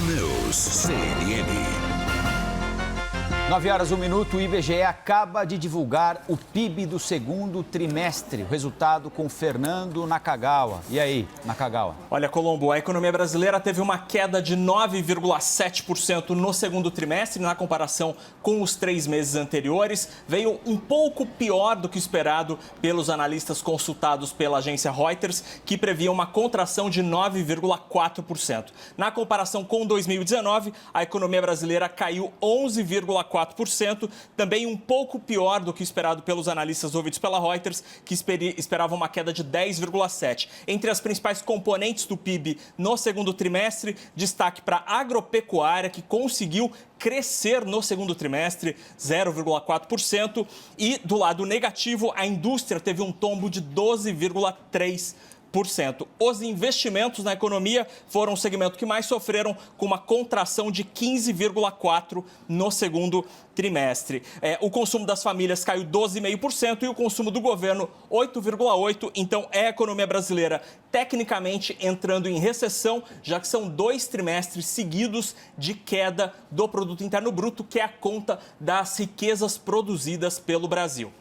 News CNN. 9h01, o IBGE acaba de divulgar o PIB do segundo trimestre. O resultado com Fernando Nakagawa. E aí, Nakagawa? Olha, Colombo, a economia brasileira teve uma queda de 9,7% no segundo trimestre, na comparação com os 3 meses anteriores. Veio um pouco pior do que esperado pelos analistas consultados pela agência Reuters, que previa uma contração de 9,4%. Na comparação com 2019, a economia brasileira caiu 11,4%, também um pouco pior do que esperado pelos analistas ouvidos pela Reuters, que esperavam uma queda de 10,7%. Entre as principais componentes do PIB no segundo trimestre, destaque para a agropecuária, que conseguiu crescer no segundo trimestre 0,4%, e do lado negativo, a indústria teve um tombo de 12,3%. Os investimentos na economia foram o segmento que mais sofreram, com uma contração de 15,4% no segundo trimestre. O consumo das famílias caiu 12,5% e o consumo do governo 8,8%. Então, é a economia brasileira tecnicamente entrando em recessão, já que são 2 trimestres seguidos de queda do Produto Interno Bruto, que é a conta das riquezas produzidas pelo Brasil.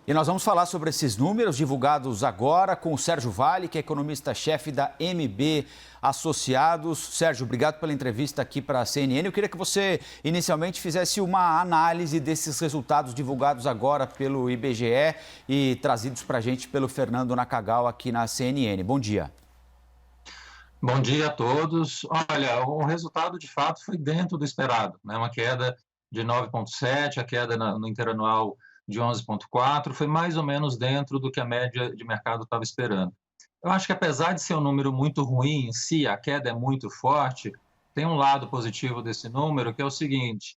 E nós vamos falar sobre esses números divulgados agora com o Sérgio Vale, que é economista-chefe da MB Associados. Sérgio, obrigado pela entrevista aqui para a CNN. Eu queria que você inicialmente fizesse uma análise desses resultados divulgados agora pelo IBGE e trazidos para a gente pelo Fernando Nakagawa aqui na CNN. Bom dia. Bom dia a todos. Olha, o resultado de fato foi dentro do esperado, né? Uma queda de 9,7%, a queda no interanual de 11,4%, foi mais ou menos dentro do que a média de mercado estava esperando. Eu acho que apesar de ser um número muito ruim em si, a queda é muito forte, tem um lado positivo desse número, que é o seguinte: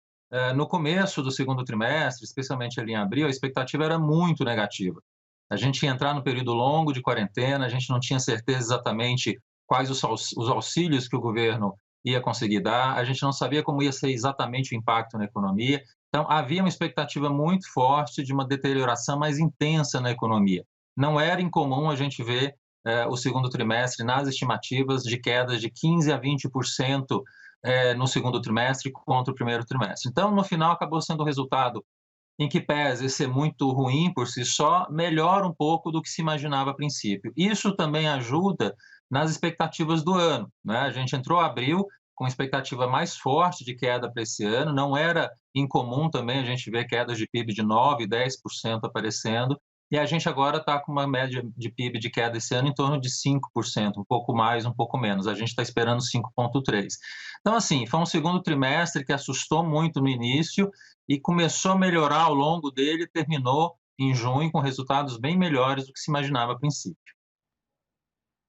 no começo do segundo trimestre, especialmente ali em abril, a expectativa era muito negativa. A gente ia entrar no período longo de quarentena, a gente não tinha certeza exatamente quais os auxílios que o governo ia conseguir dar, a gente não sabia como ia ser exatamente o impacto na economia. Então, havia uma expectativa muito forte de uma deterioração mais intensa na economia. Não era incomum a gente ver o segundo trimestre nas estimativas de quedas de 15% a 20% no segundo trimestre contra o primeiro trimestre. Então, no final, acabou sendo um resultado em que, pese ser muito ruim por si só, melhora um pouco do que se imaginava a princípio. Isso também ajuda nas expectativas do ano, né? A gente entrou em abril com expectativa mais forte de queda para esse ano. Não era incomum também a gente ver quedas de PIB de 9%, 10% aparecendo, e a gente agora está com uma média de PIB de queda esse ano em torno de 5%, um pouco mais, um pouco menos. A gente está esperando 5,3%. Então, assim, foi um segundo trimestre que assustou muito no início e começou a melhorar ao longo dele e terminou em junho com resultados bem melhores do que se imaginava a princípio.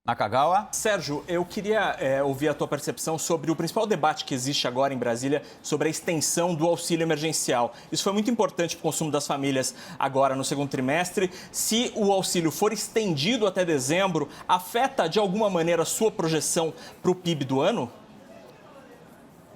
Nakagawa? Sérgio, eu queria ouvir a tua percepção sobre o principal debate que existe agora em Brasília sobre a extensão do auxílio emergencial. Isso foi muito importante para o consumo das famílias agora no segundo trimestre. Se o auxílio for estendido até dezembro, afeta de alguma maneira a sua projeção para o PIB do ano?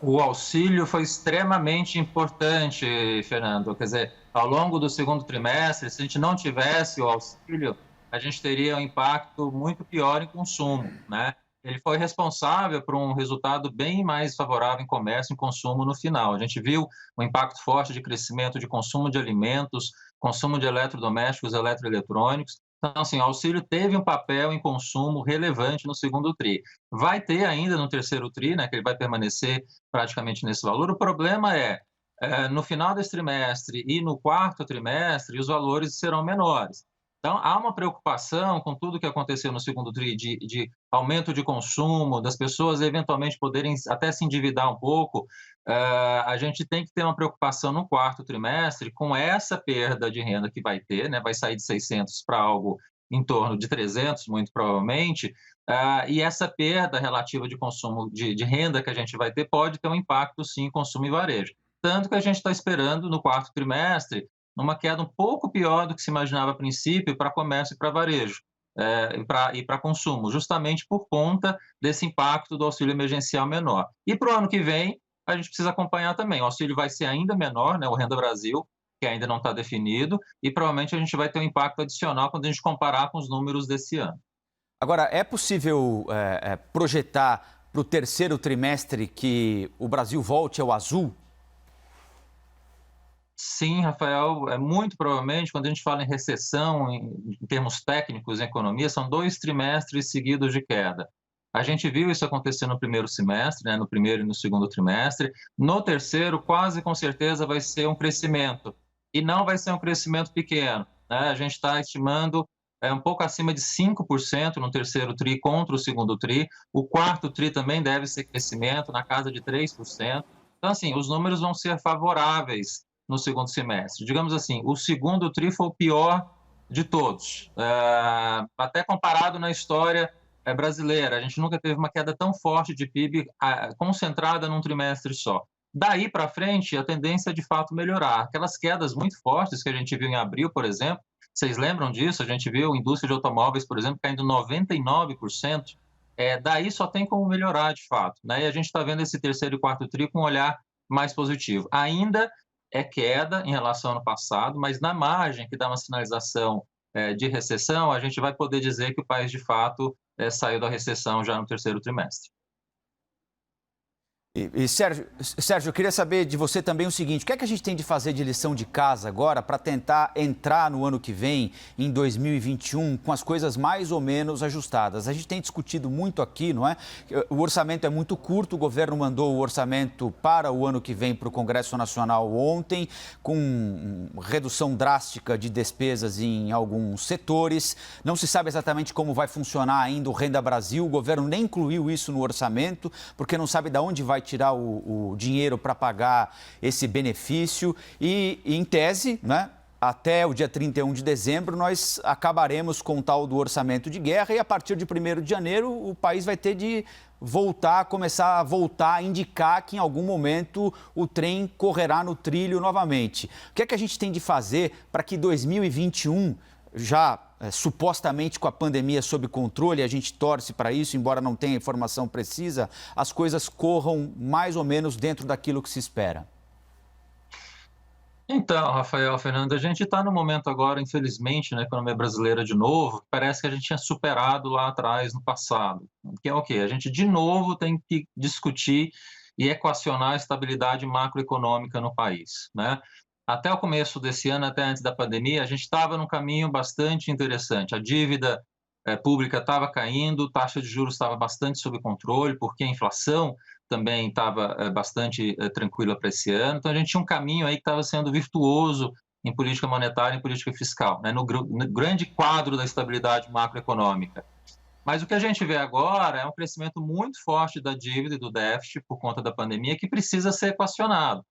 O auxílio foi extremamente importante, Fernando. Quer dizer, ao longo do segundo trimestre, se a gente não tivesse o auxílio, a gente teria um impacto muito pior em consumo, né? Ele foi responsável por um resultado bem mais favorável em comércio e consumo no final. A gente viu um impacto forte de crescimento de consumo de alimentos, consumo de eletrodomésticos, eletroeletrônicos. Então, assim, o auxílio teve um papel em consumo relevante no segundo TRI. Vai ter ainda no terceiro TRI, né, que ele vai permanecer praticamente nesse valor. O problema no final desse trimestre e no quarto trimestre, os valores serão menores. Então, há uma preocupação com tudo que aconteceu no segundo TRI de aumento de consumo, das pessoas eventualmente poderem até se endividar um pouco. A gente tem que ter uma preocupação no quarto trimestre com essa perda de renda que vai ter, né? Vai sair de 600 para algo em torno de 300, muito provavelmente, e essa perda relativa de consumo de renda que a gente vai ter pode ter um impacto, sim, em consumo e varejo. Tanto que a gente está esperando no quarto trimestre uma queda um pouco pior do que se imaginava a princípio para comércio e para varejo, e para consumo, justamente por conta desse impacto do auxílio emergencial menor. E para o ano que vem, a gente precisa acompanhar também. O auxílio vai ser ainda menor, né, o Renda Brasil, que ainda não está definido, e provavelmente a gente vai ter um impacto adicional quando a gente comparar com os números desse ano. Agora, é possível projetar para o terceiro trimestre que o Brasil volte ao azul? Sim, Rafael, muito provavelmente, quando a gente fala em recessão, em termos técnicos em economia, são 2 trimestres seguidos de queda. A gente viu isso acontecer no primeiro semestre, né, no primeiro e no segundo trimestre. No terceiro, quase com certeza vai ser um crescimento. E não vai ser um crescimento pequeno, né? A gente está estimando um pouco acima de 5% no terceiro TRI contra o segundo TRI. O quarto TRI também deve ser crescimento, na casa de 3%. Então, assim, os números vão ser favoráveis no segundo semestre. Digamos assim, o segundo TRI foi o pior de todos, até comparado na história brasileira. A gente nunca teve uma queda tão forte de PIB concentrada num trimestre só. Daí para frente, a tendência é de fato melhorar. Aquelas quedas muito fortes que a gente viu em abril, por exemplo, vocês lembram disso? A gente viu a indústria de automóveis, por exemplo, caindo 99%. Daí só tem como melhorar de fato, né? E a gente está vendo esse terceiro e quarto TRI com um olhar mais positivo. Ainda é queda em relação ao ano passado, mas na margem que dá uma sinalização de recessão, a gente vai poder dizer que o país, de fato, saiu da recessão já no terceiro trimestre. Sérgio, eu queria saber de você também o seguinte: o que é que a gente tem de fazer de lição de casa agora para tentar entrar no ano que vem, em 2021, com as coisas mais ou menos ajustadas? A gente tem discutido muito aqui, não é? O orçamento é muito curto, o governo mandou o orçamento para o ano que vem para o Congresso Nacional ontem, com redução drástica de despesas em alguns setores. Não se sabe exatamente como vai funcionar ainda o Renda Brasil, o governo nem incluiu isso no orçamento, porque não sabe de onde vai tirar o dinheiro para pagar esse benefício e, em tese, né, até o dia 31 de dezembro, nós acabaremos com o tal do orçamento de guerra e, a partir de 1º de janeiro, o país vai ter de começar a indicar que, em algum momento, o trem correrá no trilho novamente. O que é que a gente tem de fazer para que 2021, já supostamente com a pandemia sob controle, a gente torce para isso, embora não tenha informação precisa, as coisas corram mais ou menos dentro daquilo que se espera? Então, Rafael, Fernando, a gente está no momento agora, infelizmente, na economia brasileira de novo, parece que a gente tinha superado lá atrás, no passado. Que é o quê? A gente, de novo, tem que discutir e equacionar a estabilidade macroeconômica no país, né? Até o começo desse ano, até antes da pandemia, a gente estava num caminho bastante interessante. A dívida pública estava caindo, a taxa de juros estava bastante sob controle, porque a inflação também estava bastante tranquila para esse ano. Então, a gente tinha um caminho aí que estava sendo virtuoso em política monetária e em política fiscal, né, no grande quadro da estabilidade macroeconômica. Mas o que a gente vê agora é um crescimento muito forte da dívida e do déficit por conta da pandemia, que precisa ser equacionado.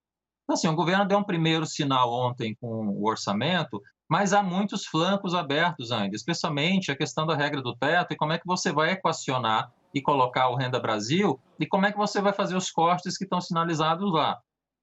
Então, assim, o governo deu um primeiro sinal ontem com o orçamento, mas há muitos flancos abertos ainda, especialmente a questão da regra do teto e como é que você vai equacionar e colocar o Renda Brasil e como é que você vai fazer os cortes que estão sinalizados lá.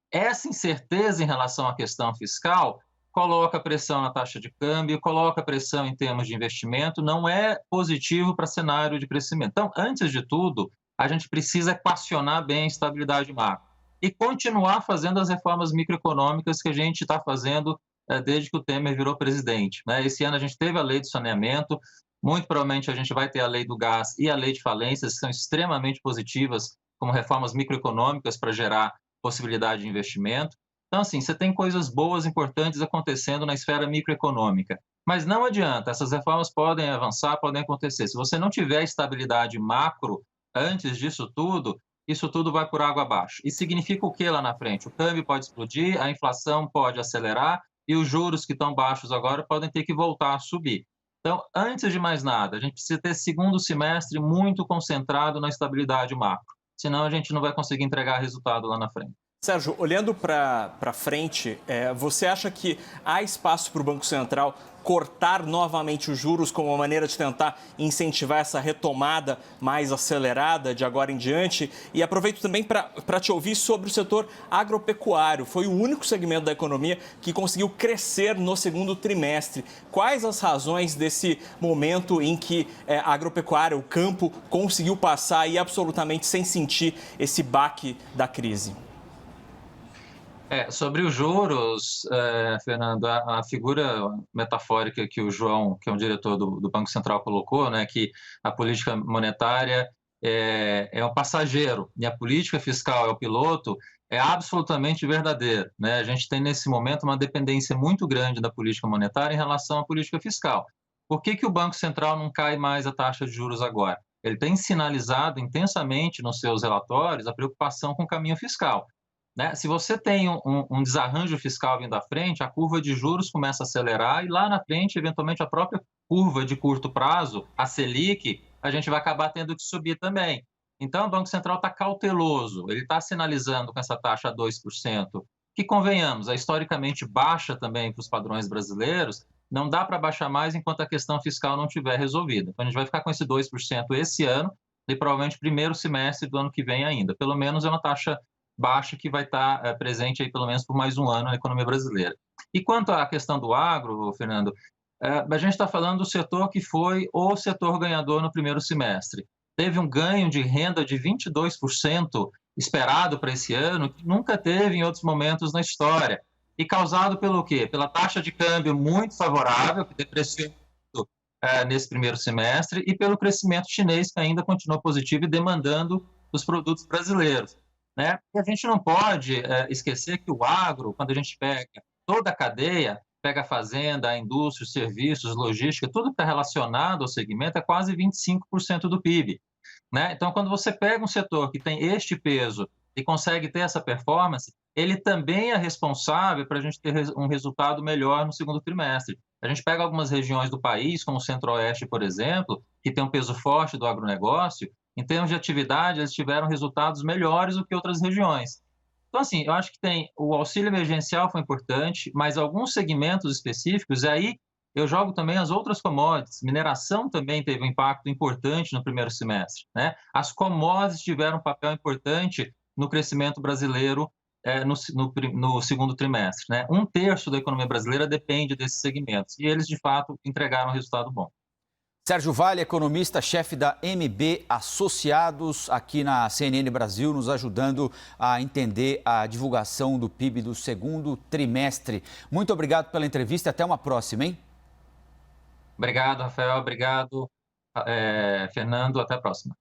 Essa incerteza em relação à questão fiscal coloca pressão na taxa de câmbio, coloca pressão em termos de investimento, não é positivo para cenário de crescimento. Então, antes de tudo, a gente precisa equacionar bem a estabilidade macro e continuar fazendo as reformas microeconômicas que a gente está fazendo desde que o Temer virou presidente, né? Esse ano a gente teve a lei do saneamento, muito provavelmente a gente vai ter a lei do gás e a lei de falências, que são extremamente positivas como reformas microeconômicas para gerar possibilidade de investimento. Então, assim, você tem coisas boas, importantes acontecendo na esfera microeconômica, mas não adianta, essas reformas podem avançar, podem acontecer. Se você não tiver estabilidade macro antes disso tudo, isso tudo vai por água abaixo. E significa o que lá na frente? O câmbio pode explodir, a inflação pode acelerar e os juros que estão baixos agora podem ter que voltar a subir. Então, antes de mais nada, a gente precisa ter segundo semestre muito concentrado na estabilidade macro, senão a gente não vai conseguir entregar resultado lá na frente. Sérgio, olhando para frente, você acha que há espaço para o Banco Central cortar novamente os juros como uma maneira de tentar incentivar essa retomada mais acelerada de agora em diante? E aproveito também para te ouvir sobre o setor agropecuário. Foi o único segmento da economia que conseguiu crescer no segundo trimestre. Quais as razões desse momento em que a agropecuária, o campo, conseguiu passar aí absolutamente sem sentir esse baque da crise? Sobre os juros, Fernando, a figura metafórica que o João, que é um diretor do Banco Central, colocou, né, que a política monetária é um passageiro e a política fiscal é o piloto, é absolutamente verdadeiro, né? A gente tem, nesse momento, uma dependência muito grande da política monetária em relação à política fiscal. Por que o Banco Central não cai mais a taxa de juros agora? Ele tem sinalizado intensamente nos seus relatórios a preocupação com o caminho fiscal, né? Se você tem um desarranjo fiscal vindo à frente, a curva de juros começa a acelerar e lá na frente, eventualmente, a própria curva de curto prazo, a Selic, a gente vai acabar tendo que subir também. Então, o Banco Central está cauteloso, ele está sinalizando com essa taxa a 2%, que, convenhamos, é historicamente baixa também para os padrões brasileiros, não dá para baixar mais enquanto a questão fiscal não estiver resolvida. Então, a gente vai ficar com esse 2% esse ano e provavelmente primeiro semestre do ano que vem ainda. Pelo menos é uma taxa baixa que vai estar presente aí pelo menos por mais um ano na economia brasileira. E quanto à questão do agro, Fernando, a gente está falando do setor que foi o setor ganhador no primeiro semestre. Teve um ganho de renda de 22% esperado para esse ano, que nunca teve em outros momentos na história. E causado pelo quê? Pela taxa de câmbio muito favorável, que depreciou muito nesse primeiro semestre, e pelo crescimento chinês, que ainda continua positivo e demandando os produtos brasileiros, né? E a gente não pode esquecer que o agro, quando a gente pega toda a cadeia, pega a fazenda, a indústria, os serviços, logística, tudo que está relacionado ao segmento é quase 25% do PIB, né? Então, quando você pega um setor que tem este peso e consegue ter essa performance, ele também é responsável para a gente ter um resultado melhor no segundo trimestre. A gente pega algumas regiões do país, como o Centro-Oeste, por exemplo, que tem um peso forte do agronegócio, em termos de atividade, eles tiveram resultados melhores do que outras regiões. Então, assim, eu acho que o auxílio emergencial foi importante, mas alguns segmentos específicos, e aí eu jogo também as outras commodities. Mineração também teve um impacto importante no primeiro semestre, né? As commodities tiveram um papel importante no crescimento brasileiro no segundo trimestre, né? 1/3 da economia brasileira depende desses segmentos, e eles, de fato, entregaram um resultado bom. Sérgio Vale, economista-chefe da MB Associados, aqui na CNN Brasil, nos ajudando a entender a divulgação do PIB do segundo trimestre. Muito obrigado pela entrevista e até uma próxima, hein? Obrigado, Rafael. Obrigado, Fernando. Até a próxima.